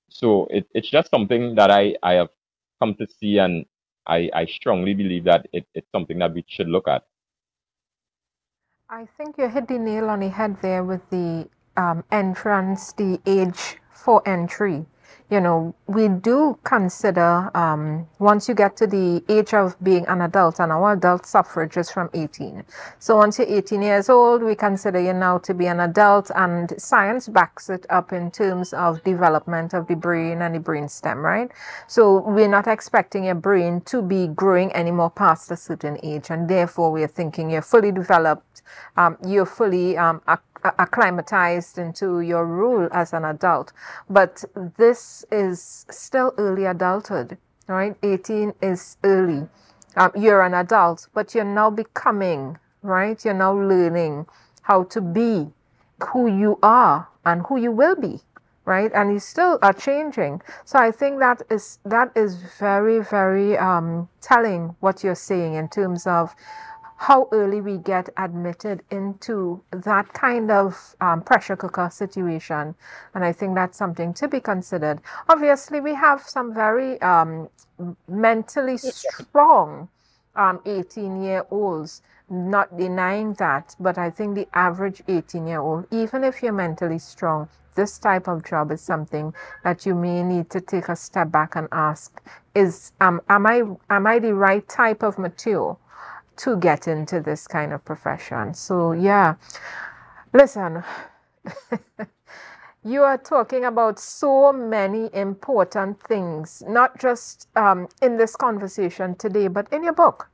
So it's just something that I have come to see, and I strongly believe that it's something that we should look at. I think you hit the nail on the head there with the entrance, the age for entry. we do consider once you get to the age of being an adult, and our adult suffrage is from 18. So once you're 18 years old, we consider you now to be an adult, and science backs it up in terms of development of the brain and the brain stem, right? So we're not expecting your brain to be growing anymore past a certain age, and therefore we're thinking you're fully developed, you're fully acclimatized into your role as an adult. But this is still early adulthood, right? 18 is early. You're an adult, but you're now becoming, right? You're now learning how to be who you are and who you will be, right? And you still are changing. So I think that is very, very telling what you're saying in terms of how early we get admitted into that kind of pressure cooker situation. And I think that's something to be considered. Obviously, we have some very mentally strong 18-year-olds, not denying that, but I think the average 18-year-old, even if you're mentally strong, this type of job is something that you may need to take a step back and ask, am I the right type of mature to get into this kind of profession? So yeah, listen, you are talking about so many important things, not just in this conversation today, but in your book.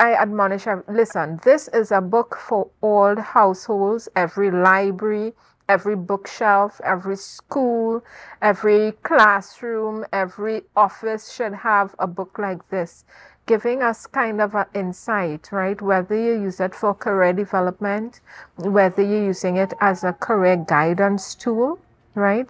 I admonish, listen, this is a book for all households, every library, every bookshelf, every school, every classroom, every office should have a book like this, giving us kind of an insight, right? Whether you use it for career development, whether you're using it as a career guidance tool, right?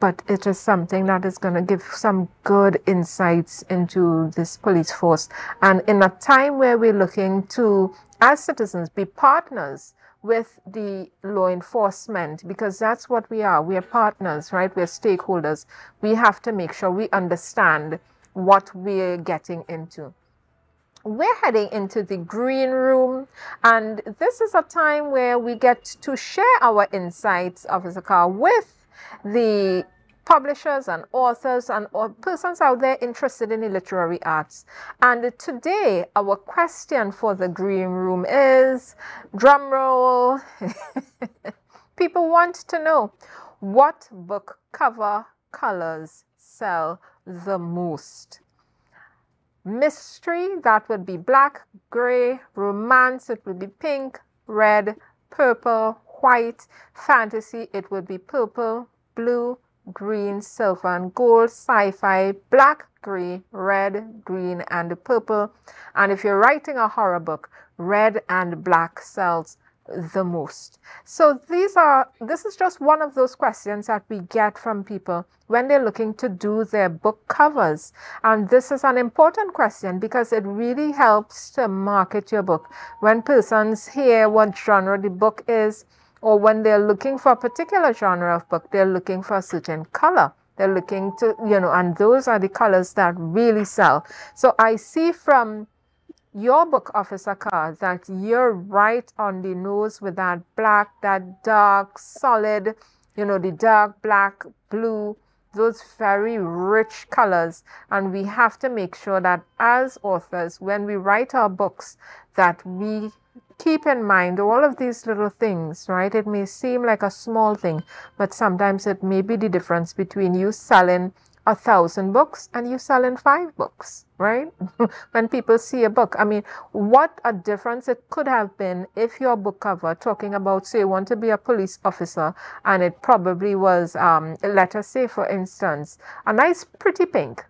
But it is something that is going to give some good insights into this police force. And in a time where we're looking to, as citizens, be partners with the law enforcement, because that's what we are. We are partners, right? We're stakeholders. We have to make sure we understand what we're getting into. We're heading into the green room, and this is a time where we get to share our insights, Officer Carr, with the publishers and authors and persons out there interested in the literary arts. And today, our question for the green room is, drum roll, people want to know, what book cover colors sell the most? Mystery, that would be black, gray. Romance, it would be pink, red, purple, white. Fantasy, it would be purple, blue, green, silver, and gold. Sci-fi, black, gray, red, green, and purple. And if you're writing a horror book, red and black sells the most. So this is just one of those questions that we get from people when they're looking to do their book covers. And this is an important question because it really helps to market your book. When persons hear what genre the book is, or when they're looking for a particular genre of book, they're looking for a certain color. They're looking to, and those are the colors that really sell. So I see from your book, Officer Carr, that you're right on the nose with that black, that dark, solid, the dark black, blue, those very rich colors. And we have to make sure that as authors, when we write our books, that we keep in mind all of these little things, right? It may seem like a small thing, but sometimes it may be the difference between you selling 1,000 books and you selling 5 books, right? When people see a book, I mean, what a difference it could have been if your book cover talking about, say, you want to be a police officer, and it probably was, let us say, for instance, a nice pretty pink.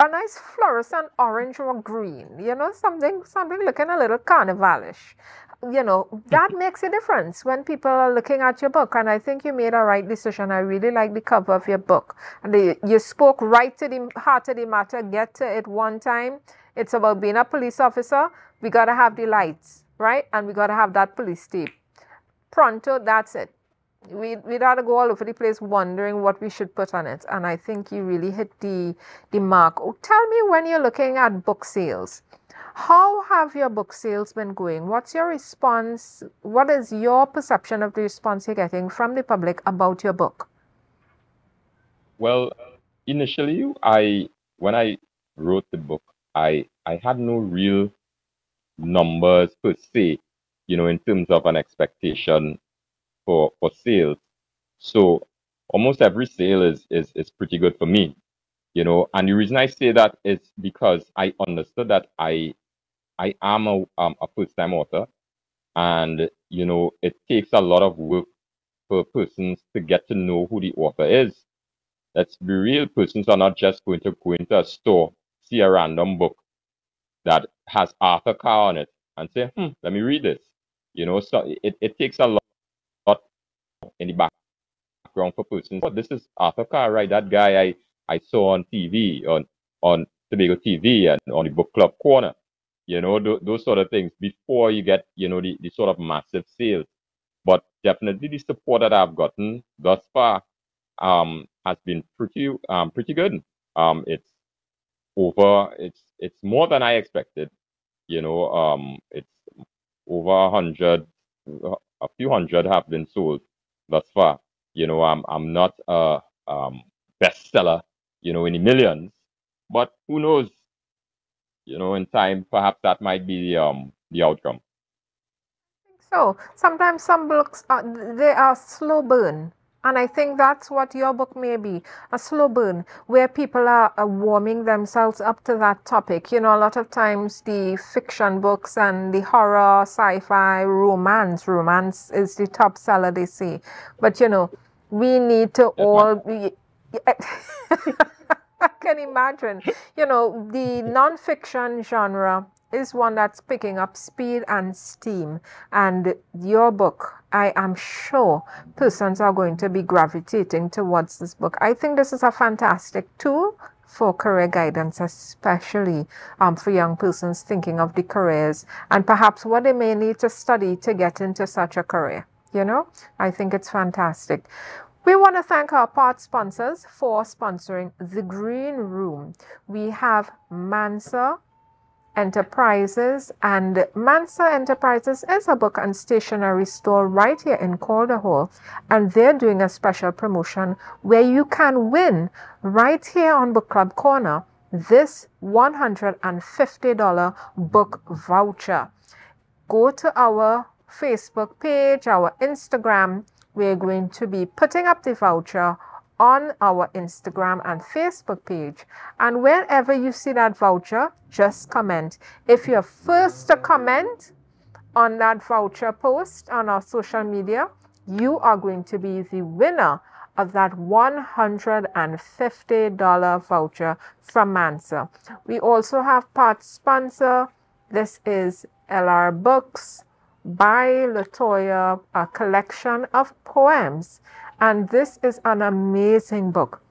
A nice fluorescent orange or green, something looking a little carnivalish. That makes a difference when people are looking at your book. And I think you made a right decision. I really like the cover of your book. And you spoke right to the heart of the matter. Get to it one time. It's about being a police officer. We got to have the lights, right? And we got to have that police tape. Pronto, that's it. We got to go all over the place wondering what we should put on it. And I think you really hit the mark. Oh, tell me, when you're looking at book sales, How have your book sales been going? What's your response? What is your perception of the response you're getting from the public about your book? Well, initially, when I wrote the book, I had no real numbers per se, in terms of an expectation for sales. So almost every sale is pretty good for me, And the reason I say that is because I understood that I am a first time author, and it takes a lot of work for persons to get to know who the author is. Let's be real, persons are not just going to go into a store, see a random book that has Arthur Carr on it, and say, let me read this. So it takes a lot in the background for persons. Oh, this is Arthur Carr, right? That guy I saw on TV, on Tobago TV and on the book club corner. Those sort of things before you get, the sort of massive sales. But definitely the support that I've gotten thus far has been pretty good. It's it's more than I expected. It's over 100, a few hundred have been sold thus far. I'm not a bestseller, in the millions, but who knows? In time, perhaps that might be the outcome. So sometimes some books they are slow burn. And I think that's what your book may be, a slow burn, where people are warming themselves up to that topic. A lot of times the fiction books and the horror, sci-fi, romance is the top seller, they say. But, we need to Yes, ma'am. all be... I can imagine. The non-fiction genre is one that's picking up speed and steam. And your book, I am sure persons are going to be gravitating towards this book. I think this is a fantastic tool for career guidance, especially for young persons thinking of the careers and perhaps what they may need to study to get into such a career. I think it's fantastic. We want to thank our part sponsors for sponsoring The Green Room. We have Mansa Enterprises, and Mansa Enterprises is a book and stationery store right here in Calder Hall, and they're doing a special promotion where you can win right here on Book Club Corner this $150 book voucher. Go to our Facebook page, our Instagram. We're going to be putting up the voucher on our Instagram and Facebook page. And wherever you see that voucher, just comment. If you're first to comment on that voucher post on our social media, you are going to be the winner of that $150 voucher from Mansa. We also have part sponsor. This is LR Books by Latoya, a collection of poems. And this is an amazing book.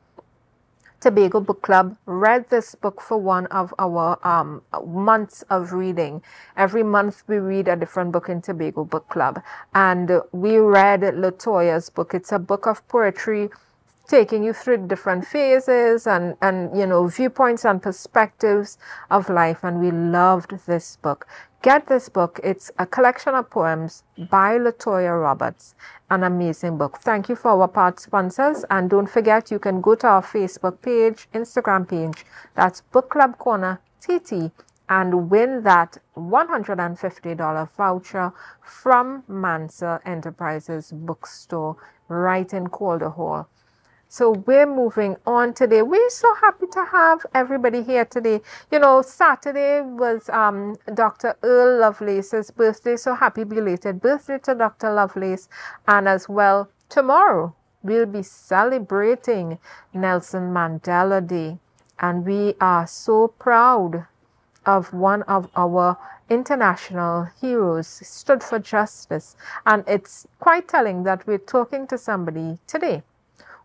Tobago Book Club read this book for one of our months of reading. Every month we read a different book in Tobago Book Club. And we read Latoya's book. It's a book of poetry taking you through different phases and viewpoints and perspectives of life. And we loved this book. Get this book. It's a collection of poems by Latoya Roberts. An amazing book. Thank you for our part sponsors. And don't forget, you can go to our Facebook page, Instagram page. That's Book Club Corner TT, and win that $150 voucher from Mansa Enterprises bookstore right in Calder Hall. So we're moving on today. We're so happy to have everybody here today. Saturday was Dr. Earl Lovelace's birthday. So happy belated birthday to Dr. Lovelace. And as well, tomorrow we'll be celebrating Nelson Mandela Day. And we are so proud of one of our international heroes, stood for justice. And it's quite telling that we're talking to somebody today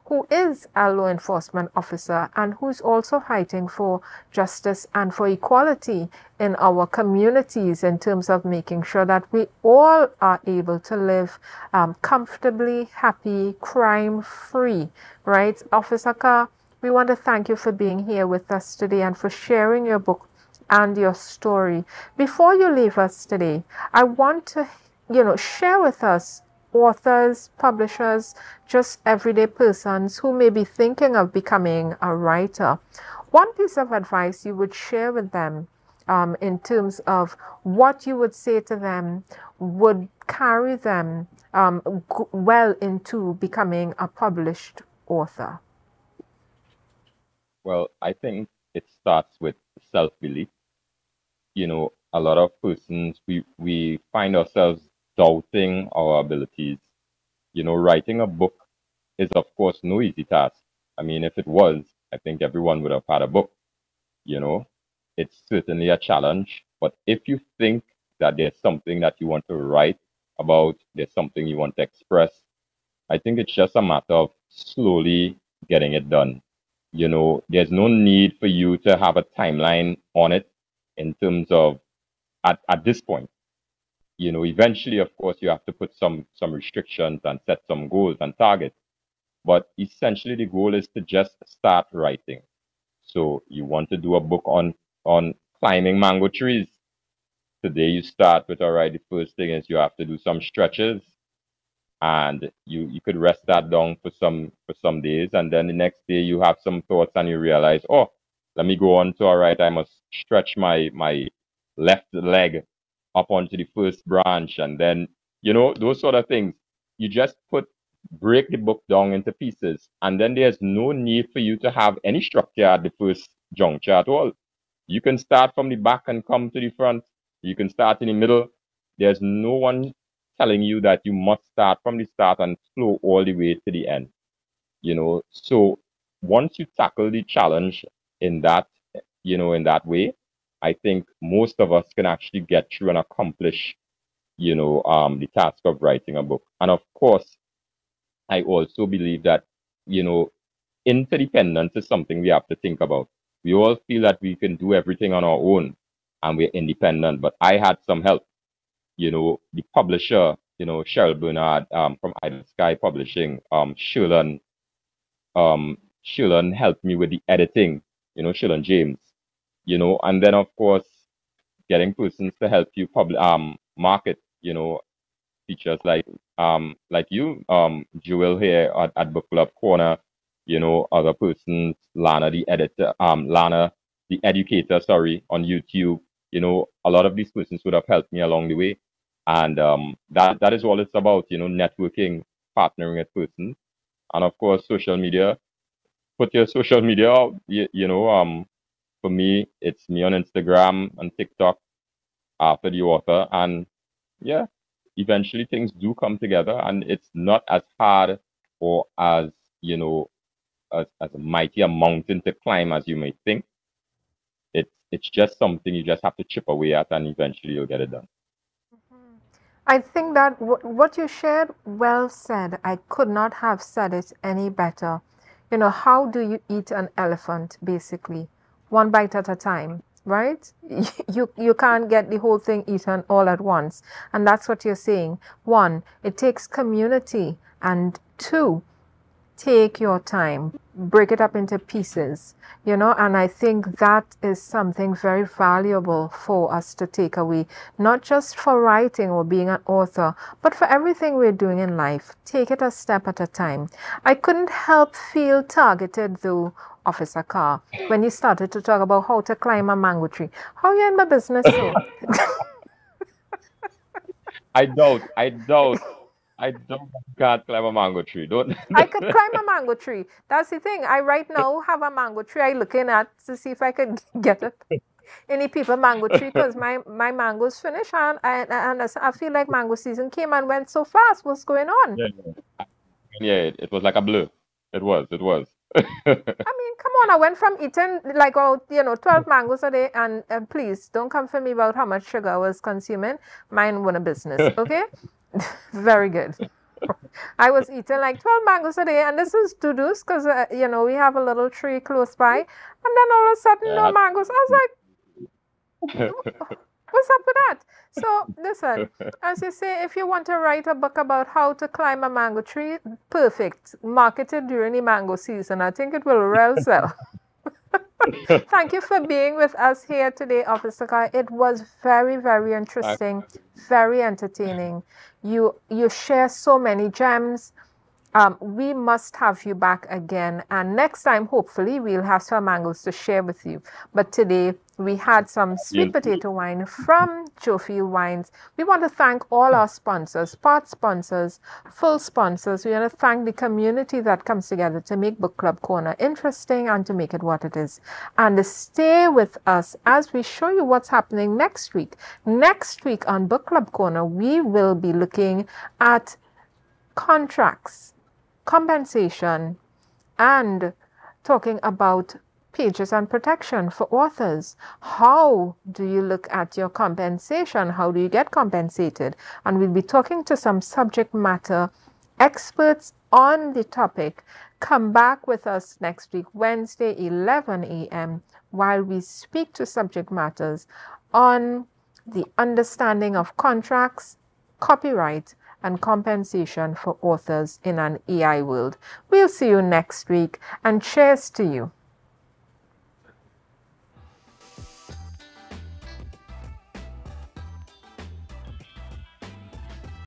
who is a law enforcement officer and who's also fighting for justice and for equality in our communities in terms of making sure that we all are able to live comfortably, happy, crime-free, right? Officer Carr, we want to thank you for being here with us today and for sharing your book and your story. Before you leave us today, I want to, share with us authors, publishers, just everyday persons who may be thinking of becoming a writer. One piece of advice you would share with them in terms of what you would say to them would carry them well into becoming a published author. Well, I think it starts with self-belief. A lot of persons, we find ourselves doubting our abilities. Writing a book is, of course, no easy task. I mean, if it was, I think everyone would have had a book. you know it's certainly a challenge, but if you think that there's something that you want to write about, there's something you want to express, I think it's just a matter of slowly getting it done. There's no need for you to have a timeline on it in terms of at this point. Eventually, of course, you have to put some restrictions and set some goals and targets, but essentially the goal is to just start writing. So you want to do a book on climbing mango trees. Today you start with, all right, the first thing is you have to do some stretches, and you could rest that down for some days, and then the next day you have some thoughts and you realize, oh, let me go on to, all right, I must stretch my left leg up onto the first branch, and then those sort of things. You just break the book down into pieces, and then there's no need for you to have any structure at the first juncture at all. You can start from the back and come to the front. You can start in the middle. There's no one telling you that you must start from the start and flow all the way to the end. So once you tackle the challenge in that way, I think most of us can actually get through and accomplish the task of writing a book. And of course, I also believe that interdependence is something we have to think about. We all feel that we can do everything on our own and we're independent, but I had some help. The publisher, Cheryl Bernard from Idle Sky Publishing, Shilon helped me with the editing, Shilon James, and then of course getting persons to help you market, features like you, Jewel here at Book Club Corner, other persons, Lana the educator, sorry, on YouTube. A lot of these persons would have helped me along the way. And that is all it's about, networking, partnering with persons. And of course, social media. Put your social media out. For me, it's me on Instagram and TikTok after the author. And yeah, eventually things do come together, and it's not as hard or as, as a mighty a mountain to climb as you may think. It's just something you just have to chip away at, and eventually you'll get it done. I think that what you shared, well said. I could not have said it any better. How do you eat an elephant, basically? One bite at a time, right? You can't get the whole thing eaten all at once. And that's what you're saying. One, it takes community. And two, take your time, break it up into pieces, and I think that is something very valuable for us to take away, not just for writing or being an author, but for everything we're doing in life. Take it a step at a time. I couldn't help feel targeted though, Officer Carr, when you started to talk about how to climb a mango tree. How are you in my business, so? I don't can't climb a mango tree. Don't. I could climb a mango tree. That's the thing. I right now have a mango tree I'm looking at to see if I could get it. Any people mango tree, because my mango's finished, and I feel like mango season came and went so fast. What's going on? Yeah, it was like a blur. It was. I mean, come on. I went from eating like 12 mangoes a day, and please don't come for me about how much sugar I was consuming. Mine won a business, okay? Very good. I was eating like 12 mangoes a day, and this is to-dos because, we have a little tree close by, and then all of a sudden, no mangoes. I was like, what's up with that? So, listen, as you say, if you want to write a book about how to climb a mango tree, perfect. Market it during the mango season. I think it will well sell. Thank you for being with us here today, Officer Carr. It was very, very interesting, very entertaining. You share so many gems. We must have you back again. And next time, hopefully, we'll have some angles to share with you. But today, we had some sweet potato wine from Jofield Wines. We want to thank all our sponsors, part sponsors, full sponsors. We want to thank the community that comes together to make Book Club Corner interesting and to make it what it is. And stay with us as we show you what's happening next week. Next week on Book Club Corner, we will be looking at contracts, compensation, and talking about pages and protection for authors. How do you look at your compensation? How do you get compensated? And we'll be talking to some subject matter experts on the topic. Come back with us next week, Wednesday, 11 a.m., while we speak to subject matters on the understanding of contracts, copyright, and compensation for authors in an AI world. We'll see you next week, and cheers to you.